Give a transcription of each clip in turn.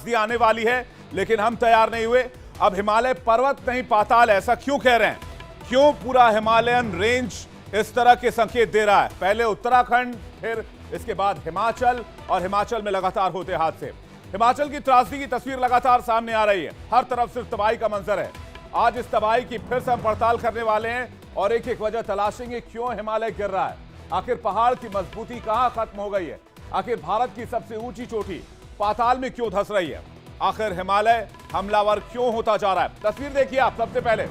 त्रासदी आने वाली है, लेकिन हम तैयार नहीं हुए। अब हिमालय पर्वत नहीं पाताल, ऐसा क्यों कह रहे हैं? क्यों पूरा हिमालयन रेंज इस तरह के संकेत दे रहा है? पहले उत्तराखंड, फिर इसके बाद हिमाचल, और हिमाचल में लगातार होते हादसे। हिमाचल की त्रासदी की तस्वीर लगातार सामने आ रही है। हर तरफ सिर्फ तबाही का मंजर है। आज इस तबाही की फिर से हम पड़ताल करने वाले हैं और एक एक वजह तलाशेंगे क्यों हिमालय गिर रहा है। आखिर पहाड़ की मजबूती कहां खत्म हो गई है? आखिर भारत की सबसे ऊंची चोटी पाताल में क्यों धंस रही है? आखिर हिमालय हमलावर क्यों होता जा रहा है? तस्वीर देखिए आप। सबसे पहले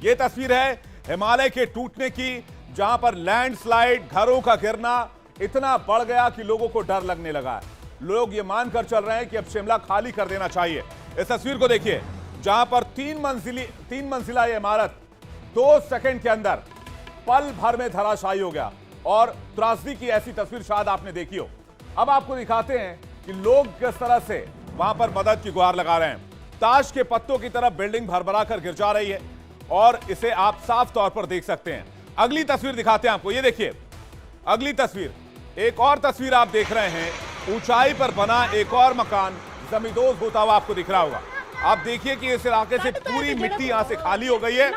यह तस्वीर है हिमालय के टूटने की, जहां पर लैंडस्लाइड, घरों का गिरना इतना बढ़ गया कि लोगों को डर लगने लगा है। लोग ये मानकर चल रहे हैं कि अब शिमला खाली कर देना चाहिए। इस तस्वीर को देखिए, जहां पर तीन मंजिला ये इमारत 2 सेकंड के अंदर पल भर में धराशायी हो गया। और त्रासदी की ऐसी तस्वीर शायद आपने देखी हो। अब आपको दिखाते हैं कि लोग किस तरह से वहां पर मदद की गुहार लगा रहे हैं। ताश के पत्तों की तरफ बिल्डिंग भरभरा कर गिर जा रही है और इसे आप साफ तौर पर देख सकते हैं। अगली तस्वीर दिखाते हैं आपको, ये देखिए अगली तस्वीर। एक और तस्वीर आप देख रहे हैं, ऊंचाई पर बना एक और मकान जमींदोज होता हुआ आपको दिख रहा होगा। आप देखिए कि इस इलाके से पूरी मिट्टी यहां से खाली हो गई है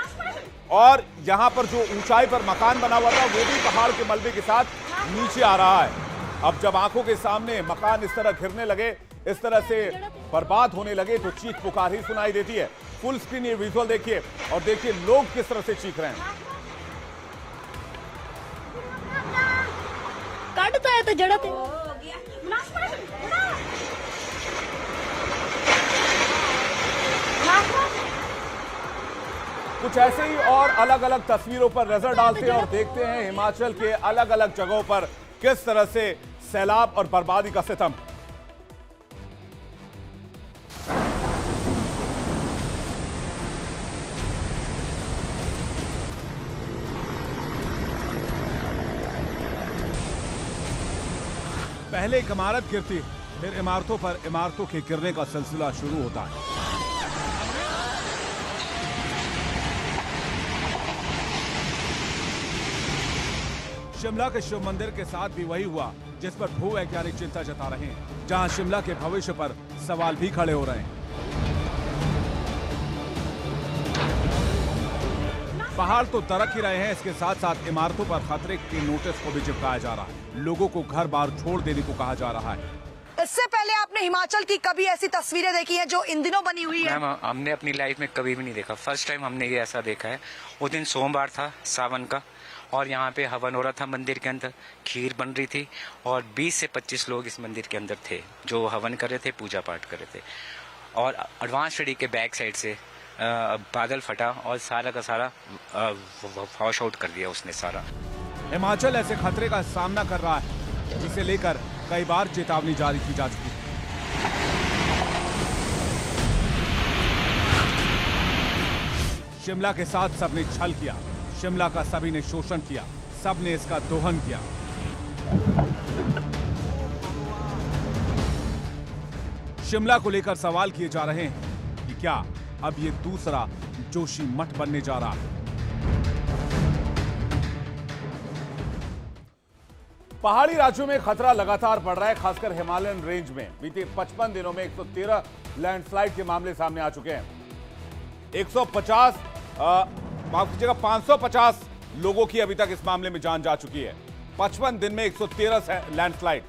और यहां पर जो ऊंचाई पर मकान बना हुआ था वो भी पहाड़ के मलबे के साथ नीचे आ रहा है। अब जब आंखों के सामने मकान इस तरह गिरने लगे, इस तरह से बर्बाद होने लगे, तो चीख पुकार ही सुनाई देती है। फुल स्क्रीन ये विजुअल देखिए और देखिए लोग किस तरह से चीख रहे हैं। काटता है तो जड़ते कुछ ऐसे ही और अलग अलग तस्वीरों पर नजर डालते हैं और देखते हैं हिमाचल के अलग अलग जगहों पर किस तरह से सैलाब और बर्बादी का सितम। पहले एक इमारत गिरती, फिर इमारतों पर इमारतों के गिरने का सिलसिला शुरू होता है। शिमला के शिव मंदिर के साथ भी वही हुआ, जिस पर भूवैज्ञानिक चिंता जता रहे हैं, जहां शिमला के भविष्य पर सवाल भी खड़े हो रहे हैं। पहाड़ तो दरक ही रहे हैं, इसके साथ साथ इमारतों पर खतरे के नोटिस को भी चिपकाया जा रहा है। लोगों को घर बार छोड़ देने को कहा जा रहा है। इससे पहले आपने हिमाचल की कभी ऐसी तस्वीरें देखी हैं जो इन दिनों बनी हुई है? मैम, हमने अपनी लाइफ में कभी भी नहीं देखा। फर्स्ट टाइम हमने ये ऐसा देखा है। वो दिन सोमवार था सावन का और यहाँ पे हवन हो रहा था मंदिर के अंदर, खीर बन रही थी और 20 से 25 लोग इस मंदिर के अंदर थे जो हवन कर रहे थे, पूजा पाठ कर रहे थे। और एडवांस स्टडी के बैक साइड से बादल फटा और सारा का सारा वॉश आउट कर दिया उसने सारा। हिमाचल ऐसे खतरे का सामना कर रहा है जिसे लेकर कई बार चेतावनी जारी की जा चुकी है। शिमला के साथ सबने छल किया, शिमला का सभी ने शोषण किया, सबने इसका दोहन किया। शिमला को लेकर सवाल किए जा रहे हैं कि क्या अब ये दूसरा जोशी मठ बनने जा रहा है? पहाड़ी राज्यों में खतरा लगातार बढ़ रहा है, खासकर हिमालयन रेंज में। बीते 55 दिनों में 113 लैंडस्लाइड के मामले सामने आ चुके हैं। 550 लोगों की अभी तक इस मामले में जान जा चुकी है। 55 दिन में 113 लैंडस्लाइड।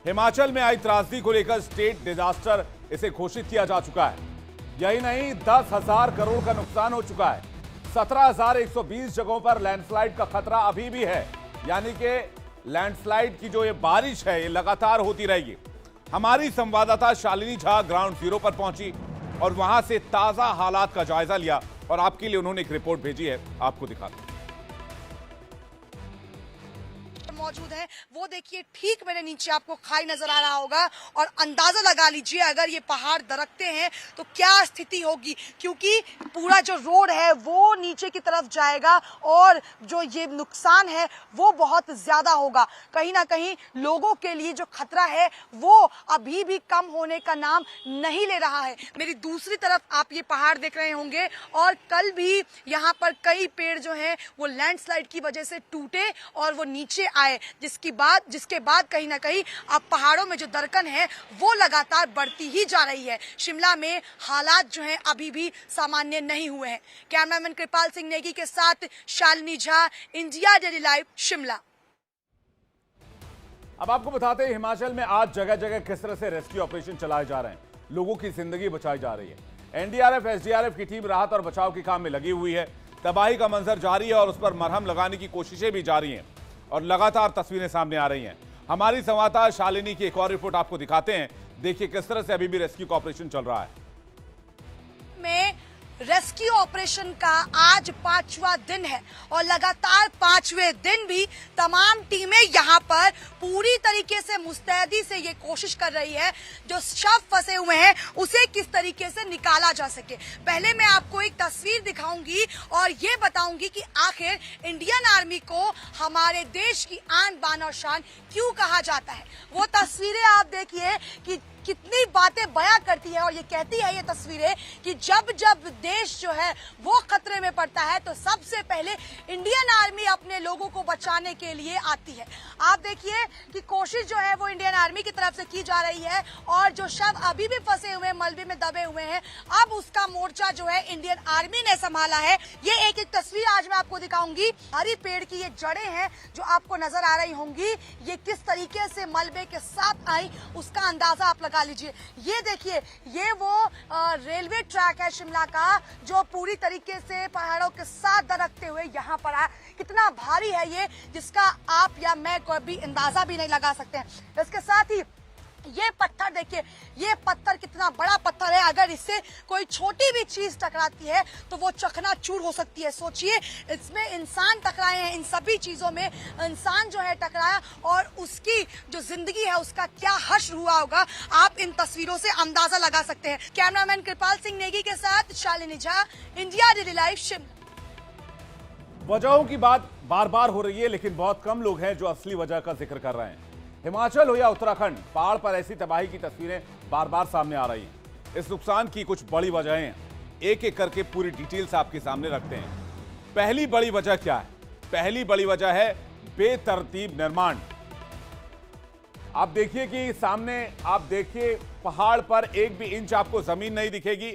हिमाचल में आई त्रासदी को लेकर स्टेट डिजास्टर इसे घोषित किया जा चुका है। यही नहीं, 10,000 करोड़ का नुकसान हो चुका है। 17,120 जगहों पर लैंडस्लाइड का खतरा अभी भी है। यानी कि लैंडस्लाइड की जो ये बारिश है ये लगातार होती रहेगी। हमारी संवाददाता शालिनी झा ग्राउंड जीरो पर पहुंची और वहां से ताजा हालात का जायजा लिया और आपके लिए उन्होंने एक रिपोर्ट भेजी है, आपको दिखाते हैं। मौजूद है वो देखिए, ठीक मेरे नीचे आपको खाई नजर आ रहा होगा और अंदाजा लगा लीजिए अगर ये पहाड़ दरकते हैं तो क्या स्थिति होगी, क्योंकि पूरा जो रोड है वो नीचे की तरफ जाएगा और जो ये नुकसान है वो बहुत ज्यादा होगा। कहीं ना कहीं लोगों के लिए जो खतरा है वो अभी भी कम होने का नाम नहीं ले रहा है। मेरी दूसरी तरफ आप ये पहाड़ देख रहे होंगे और कल भी यहाँ पर कई पेड़ जो है वो लैंडस्लाइड की वजह से टूटे और वो नीचे आए। जिसके बाद कहीं ना कहीं अब पहाड़ों में जो दरकन है वो लगातार बढ़ती ही जा रही है। शिमला में हालात जो हैं अभी भी सामान्य नहीं हुए हैं। कैमरामैन कृपाल सिंह नेगी के साथ Shalini Jha, India daily live, Shimla. अब आपको बताते हैं हिमाचल में आज जगह जगह किस तरह से रेस्क्यू ऑपरेशन चलाए जा रहे हैं, लोगों की जिंदगी बचाई जा रही है। एनडीआरएफ, एसडीआरएफ की टीम राहत और बचाव के काम में लगी हुई है। तबाही का मंजर जारी है और उस पर मरहम लगाने की कोशिशें भी जारी हैं और लगातार तस्वीरें सामने आ रही हैं। हमारी संवाददाता शालिनी की एक और रिपोर्ट आपको दिखाते हैं। देखिए किस तरह से अभी भी रेस्क्यू का ऑपरेशन चल रहा है। रेस्क्यू ऑपरेशन का आज 5वां दिन है और लगातार 5वें दिन भी तमाम टीमें यहां पर पूरी तरीके से मुस्तैदी से ये कोशिश कर रही है जो शव फंसे हुए हैं उसे किस तरीके से निकाला जा सके। पहले मैं आपको एक तस्वीर दिखाऊंगी और ये बताऊंगी कि आखिर इंडियन आर्मी को हमारे देश की आन बान और शान क्यों कहा जाता है। वो तस्वीरें आप देखिए कि कितनी बातें बयां करती है और ये कहती है ये तस्वीरें कि जब जब देश जो है वो खतरे में पड़ता है तो सबसे पहले इंडियन आर्मी अपने लोगों को बचाने के लिए आती है। आप देखिए कि कोशिश जो है वो इंडियन आर्मी की तरफ से की जा रही है और जो शव अभी भी फंसे हुए मलबे में दबे हुए हैं अब उसका मोर्चा जो है इंडियन आर्मी ने संभाला है। ये एक एक तस्वीर आज मैं आपको दिखाऊंगी। हरी पेड़ की ये जड़ें हैं जो आपको नजर आ रही होंगी, ये किस तरीके से मलबे के साथ आई उसका अंदाजा आप लगा लीजिए। ये देखिए ये वो रेलवे ट्रैक है शिमला का जो पूरी तरीके से पहाड़ों के साथ दरकते हुए यहाँ पर आया। कितना भारी है ये जिसका आप या मैं कोई भी अंदाजा भी नहीं लगा सकते हैं। इसके साथ ही ये पत्थर देखिए, ये पत्थर कितना बड़ा पत्थर है, अगर इससे कोई छोटी भी चीज टकराती है तो वो चकनाचूर हो सकती है। सोचिए इसमें इंसान टकराए हैं, इन सभी चीजों में इंसान जो है टकराया और उसकी जो जिंदगी है उसका क्या हश्र हुआ होगा आप इन तस्वीरों से अंदाजा लगा सकते हैं। कैमरामैन कृपाल सिंह नेगी के साथ Shalini Jha, India daily live, Shimla. वजहों की बात बार बार हो रही है लेकिन बहुत कम लोग हैं जो असली वजह का जिक्र कर रहे हैं। हिमाचल हो या उत्तराखंड, पहाड़ पर ऐसी तबाही की तस्वीरें बार बार सामने आ रही हैं। इस नुकसान की कुछ बड़ी वजहें हैं, एक एक करके पूरी डिटेल्स आपके सामने रखते हैं। पहली बड़ी वजह क्या है? पहली बड़ी वजह है बेतरतीब निर्माण। आप देखिए कि सामने आप देखिए पहाड़ पर एक भी इंच आपको जमीन नहीं दिखेगी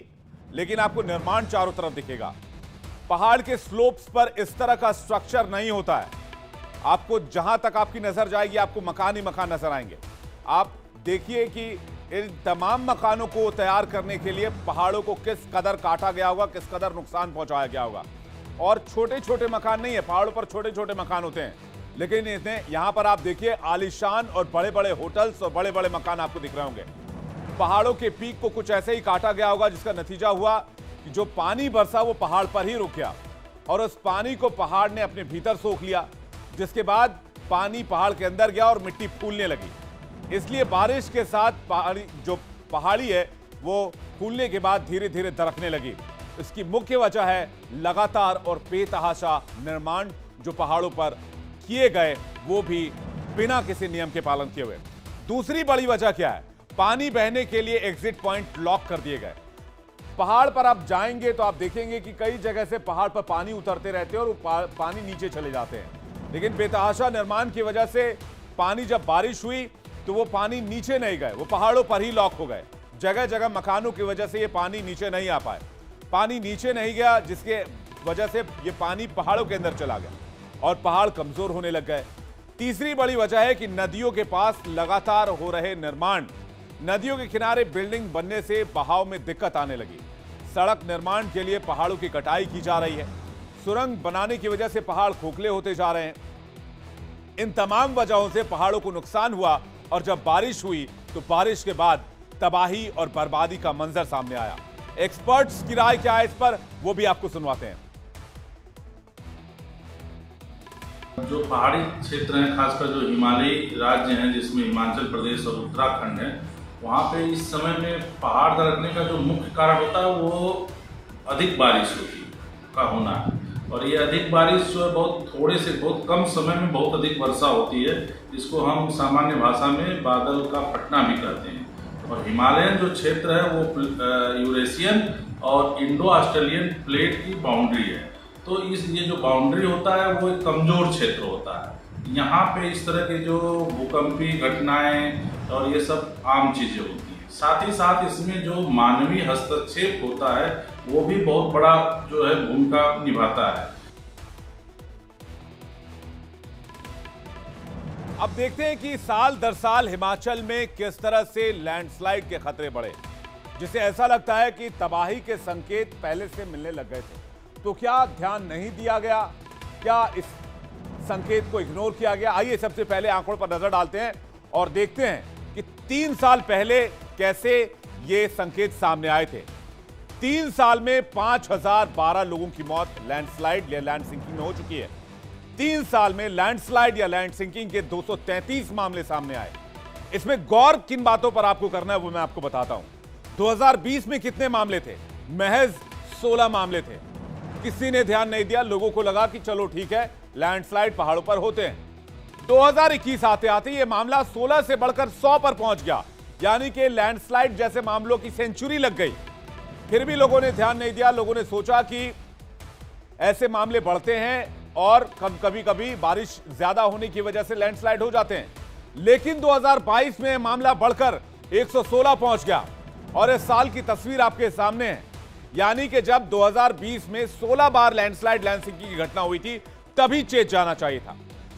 लेकिन आपको निर्माण चारों तरफ दिखेगा। पहाड़ के स्लोप्स पर इस तरह का स्ट्रक्चर नहीं होता है। आपको जहां तक आपकी नजर जाएगी आपको मकान ही मकान नजर आएंगे। आप देखिए कि इन तमाम मकानों को तैयार करने के लिए पहाड़ों को किस कदर काटा गया होगा, किस कदर नुकसान पहुंचाया गया होगा। और छोटे छोटे मकान नहीं है, पहाड़ों पर छोटे छोटे मकान होते हैं लेकिन यहां पर आप देखिए आलीशान और बड़े बड़े होटल्स और बड़े बड़े मकान आपको दिख रहे होंगे। पहाड़ों के पीक को कुछ ऐसे ही काटा गया होगा जिसका नतीजा हुआ कि जो पानी बरसा वो पहाड़ पर ही रुक गया और उस पानी को पहाड़ ने अपने भीतर सोख लिया, जिसके बाद पानी पहाड़ के अंदर गया और मिट्टी फूलने लगी। इसलिए बारिश के साथ पहाड़ी है वो फूलने के बाद धीरे धीरे दरकने लगी। इसकी मुख्य वजह है लगातार और बेतहाशा निर्माण जो पहाड़ों पर किए गए, वो भी बिना किसी नियम के पालन किए हुए। दूसरी बड़ी वजह क्या है? पानी बहने के लिए एग्जिट पॉइंट लॉक कर दिए गए। पहाड़ पर आप जाएंगे तो आप देखेंगे कि कई जगह से पहाड़ पर पानी उतरते रहते हैं और पानी नीचे चले जाते हैं, लेकिन बेतहाशा निर्माण की वजह से पानी जब बारिश हुई तो वो पानी नीचे नहीं गए, वो पहाड़ों पर ही लॉक हो गए। जगह जगह मकानों की वजह से ये पानी नीचे नहीं आ पाए, पानी नीचे नहीं गया जिसके वजह से ये पानी पहाड़ों के अंदर चला गया और पहाड़ कमजोर होने लग गए। तीसरी बड़ी वजह है कि नदियों के पास लगातार हो रहे निर्माण, नदियों के किनारे बिल्डिंग बनने से बहाव में दिक्कत आने लगी। सड़क निर्माण के लिए पहाड़ों की कटाई की जा रही है, सुरंग बनाने की वजह से पहाड़ खोखले होते जा रहे हैं। इन तमाम वजहों से पहाड़ों को नुकसान हुआ और जब बारिश हुई तो बारिश के बाद तबाही और बर्बादी का मंजर सामने आया। एक्सपर्ट्स की राय क्या है इस पर, वो भी आपको सुनवाते हैं। जो पहाड़ी क्षेत्र हैं, खासकर जो हिमालयी राज्य हैं जिसमें हिमाचल प्रदेश और उत्तराखंड है, वहाँ पे इस समय में पहाड़ दरकने का जो मुख्य कारण होता है वो अधिक बारिश का होना है। और ये अधिक बारिश जो है बहुत कम समय में बहुत अधिक वर्षा होती है, जिसको हम सामान्य भाषा में बादल का फटना भी कहते हैं। और हिमालयन जो क्षेत्र है वो यूरेशियन और इंडो ऑस्ट्रेलियन प्लेट की बाउंड्री है, तो ये जो बाउंड्री होता है वो एक कमजोर क्षेत्र होता है, यहाँ पे इस तरह के जो भूकंपीय घटनाएं और ये सब आम चीजें होती हैं। साथ ही साथ इसमें जो मानवीय हस्तक्षेप होता है वो भी बहुत बड़ा जो है भूमिका निभाता है। अब देखते हैं कि साल दर साल हिमाचल में किस तरह से लैंडस्लाइड के खतरे बढ़े, जिसे ऐसा लगता है कि तबाही के संकेत पहले से मिलने लग गए थे। तो क्या ध्यान नहीं दिया गया, क्या इस संकेत को इग्नोर किया गया? आइए सबसे पहले आंकड़ों पर नजर डालते हैं और देखते हैं कि 3 साल पहले कैसे ये संकेत सामने आए थे। 3 साल में 5012 लोगों की मौत लैंडस्लाइड या लैंड सिंकिंग में हो चुकी है। 3 साल में लैंडस्लाइड या लैंड सिंकिंग के 233 मामले सामने आए। इसमें गौर किन बातों पर आपको करना है वो मैं आपको बताता हूं। 2020 में कितने मामले थे? महज 16 मामले थे। किसी ने ध्यान नहीं दिया, लोगों को लगा कि चलो ठीक है, लैंडस्लाइड पहाड़ों पर होते हैं। 2021 आते आते यह मामला 16 से बढ़कर 100 पर पहुंच गया, यानी कि लैंडस्लाइड जैसे मामलों की सेंचुरी लग गई। फिर भी लोगों ने ध्यान नहीं दिया। लोगों ने सोचा कि ऐसे मामले बढ़ते हैं और कभी कभी बारिश ज्यादा होने की वजह से लैंडस्लाइड हो जाते हैं। लेकिन 2022 में मामला बढ़कर 116 पहुंच गया और इस साल की तस्वीर आपके सामने है। यानी कि जब 2020 में 16 बार लैंड सिंकिंग की घटना हुई थी, तभी चेत जाना चाहिए था।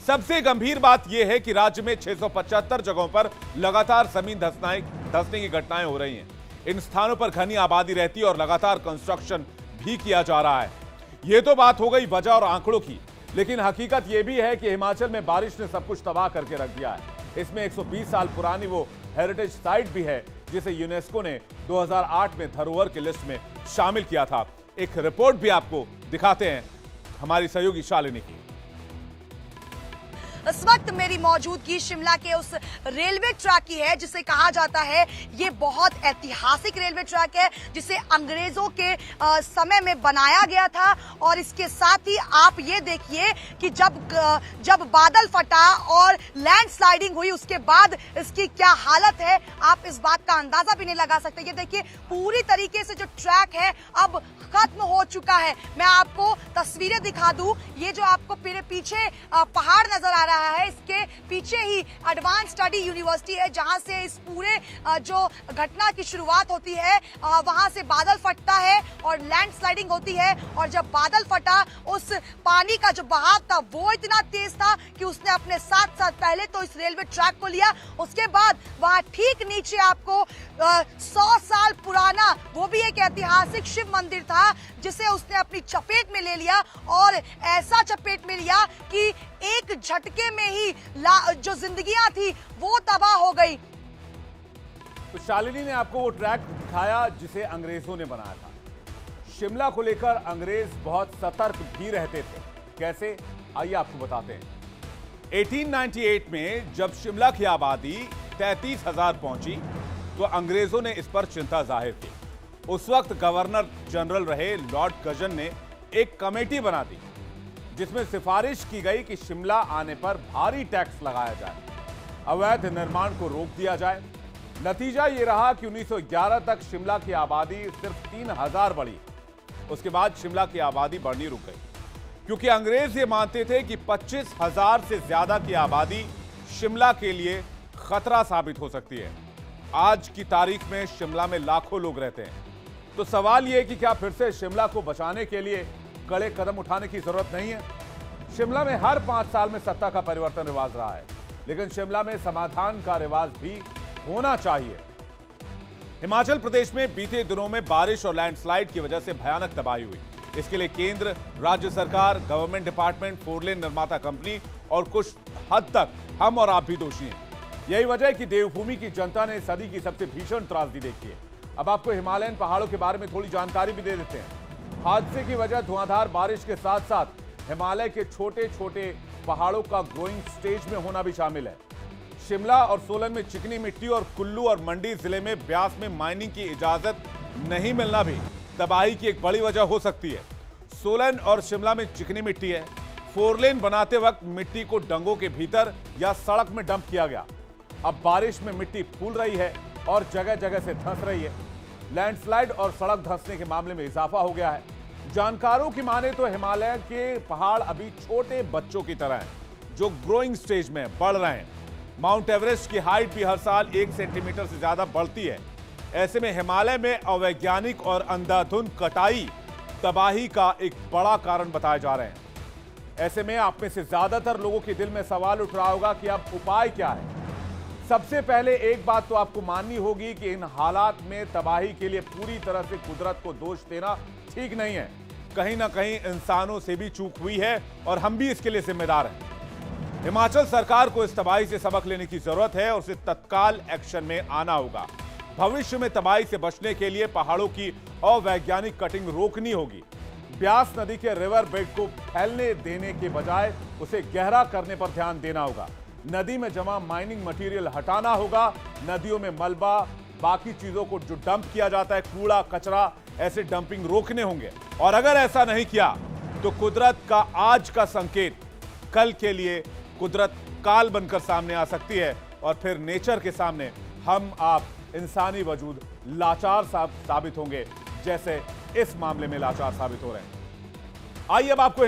सबसे गंभीर बात यह है कि राज्य में 675 जगहों पर लगातार जमीन धंसने की घटनाएं हो रही हैं। इन स्थानों पर घनी आबादी रहती है और लगातार कंस्ट्रक्शन भी किया जा रहा है। यह तो बात हो गई वजह और आंकड़ों की, लेकिन हकीकत यह भी है कि हिमाचल में बारिश ने सब कुछ तबाह करके रख दिया है। इसमें 120 साल पुरानी वो हेरिटेज साइट भी है जिसे यूनेस्को ने 2008 में धरोहर की लिस्ट में शामिल किया था। एक रिपोर्ट भी आपको दिखाते हैं हमारी सहयोगी शालिनी की। इस वक्त मेरी मौजूदगी शिमला के उस रेलवे ट्रैक की है जिसे कहा जाता है ये बहुत ऐतिहासिक रेलवे ट्रैक है, जिसे अंग्रेजों के समय में बनाया गया था। और इसके साथ ही आप ये देखिए कि जब बादल फटा और लैंडस्लाइडिंग हुई उसके बाद इसकी क्या हालत है, आप इस बात का अंदाजा भी नहीं लगा सकते। ये देखिए पूरी तरीके से जो ट्रैक है अब खत्म हो चुका है। मैं आपको तस्वीरें दिखा दूं, ये जो आपको मेरे पीछे पहाड़ नजर आ रहा है, इसके पीछे ही एडवांस स्टडी यूनिवर्सिटी है, जहां से इस पूरे जो घटना की शुरुआत होती है वहां से बादल फटता है और लैंडस्लाइडिंग होती है। और जब बादल फटा, उस पानी का जो बहाव था वो इतना तेज था कि उसने अपने साथ साथ पहले तो इस रेलवे ट्रैक को लिया, उसके बाद वहां ठीक नीचे आपको 100 साल पुराना वो भी एक ऐतिहासिक शिव मंदिर था जिसे उसने अपनी चपेट में ले लिया। और ऐसा चपेट में लिया कि एक झटके में ही जो जिंदगियां थी वो तबाह हो गई। तो शालिनी ने आपको वो ट्रैक दिखाया जिसे अंग्रेजों ने बनाया था। शिमला को लेकर अंग्रेज बहुत सतर्क भी रहते थे। कैसे, आइए आपको बताते हैं। 1898 में जब शिमला की आबादी 33,000 पहुंची तो अंग्रेजों ने इस पर चिंता जाहिर की। उस वक्त गवर्नर जनरल रहे लॉर्ड कर्जन ने एक कमेटी बना दी जिसमें सिफारिश की गई कि शिमला आने पर भारी टैक्स लगाया जाए, अवैध निर्माण को रोक दिया जाए। नतीजा यह रहा कि 1911 तक शिमला की आबादी सिर्फ 3,000 बढ़ी। उसके बाद शिमला की आबादी बढ़नी रुक गई, क्योंकि अंग्रेज ये मानते थे कि 25,000 से ज्यादा की आबादी शिमला के लिए खतरा साबित हो सकती है। आज की तारीख में शिमला में लाखों लोग रहते हैं। तो सवाल यह है कि क्या फिर से शिमला को बचाने के लिए कड़े कदम उठाने की जरूरत नहीं है? शिमला में हर 5 साल में सत्ता का परिवर्तन रिवाज रहा है, लेकिन शिमला में समाधान का रिवाज भी होना चाहिए। हिमाचल प्रदेश में बीते दिनों में बारिश और लैंडस्लाइड की वजह से भयानक तबाही हुई। इसके लिए केंद्र, राज्य सरकार, गवर्नमेंट डिपार्टमेंट, 4 लेन निर्माता कंपनी और कुछ हद तक हम और आप भी दोषी हैं। यही वजह है कि देवभूमि की जनता ने सदी की सबसे भीषण त्रासदी देखी है। अब आपको हिमालयन पहाड़ों के बारे में थोड़ी जानकारी भी दे देते हैं। हादसे की वजह धुआंधार बारिश के साथ साथ हिमालय के छोटे छोटे पहाड़ों का ग्रोइंग स्टेज में होना भी शामिल है। शिमला और सोलन में चिकनी मिट्टी और कुल्लू और मंडी जिले में ब्यास में माइनिंग की इजाजत नहीं मिलना भी तबाही की एक बड़ी वजह हो सकती है। सोलन और शिमला में चिकनी मिट्टी है। 4 लेन बनाते वक्त मिट्टी को डंगों के भीतर या सड़क में डंप किया गया। अब बारिश में मिट्टी फूल रही है और जगह जगह से धंस रही है। लैंडस्लाइड और सड़क धंसने के मामले में इजाफा हो गया है। जानकारों की माने तो हिमालय के पहाड़ अभी छोटे बच्चों की तरह हैं। जो ग्रोइंग स्टेज में बढ़ रहे हैं। माउंट एवरेस्ट की हाइट भी हर साल 1 सेंटीमीटर से ज्यादा बढ़ती है। ऐसे में हिमालय में अवैज्ञानिक और अंधाधुंध कटाई तबाही का एक बड़ा कारण बताए जा रहे हैं। ऐसे में आप में से ज्यादातर लोगों के दिल में सवाल उठ रहा होगा कि अब उपाय क्या है। सबसे पहले एक बात तो आपको माननी होगी कि इन हालात में तबाही के लिए पूरी तरह से कुदरत को दोष देना ठीक नहीं है। कहीं ना कहीं इंसानों से भी चूक हुई है और हम भी इसके लिए जिम्मेदार हैं। हिमाचल सरकार को इस तबाही से सबक लेने की जरूरत है और उसे तत्काल एक्शन में आना होगा। भविष्य में तबाही से बचने के लिए पहाड़ों की अवैज्ञानिक कटिंग रोकनी होगी। ब्यास नदी के रिवर बेड को फैलने देने के बजाय उसे गहरा करने पर ध्यान देना होगा। नदी में जमा माइनिंग मटेरियल हटाना होगा। नदियों में मलबा, बाकी चीजों को जो डंप किया जाता है, कूड़ा कचरा, ऐसे डंपिंग रोकने होंगे। और अगर ऐसा नहीं किया तो कुदरत का आज का संकेत कल के लिए कुदरत काल बनकर सामने आ सकती है और फिर नेचर के सामने हम आप इंसानी वजूद लाचार साबित होंगे, जैसे इस मामले में लाचार साबित हो रहे हैं। आइए अब आपको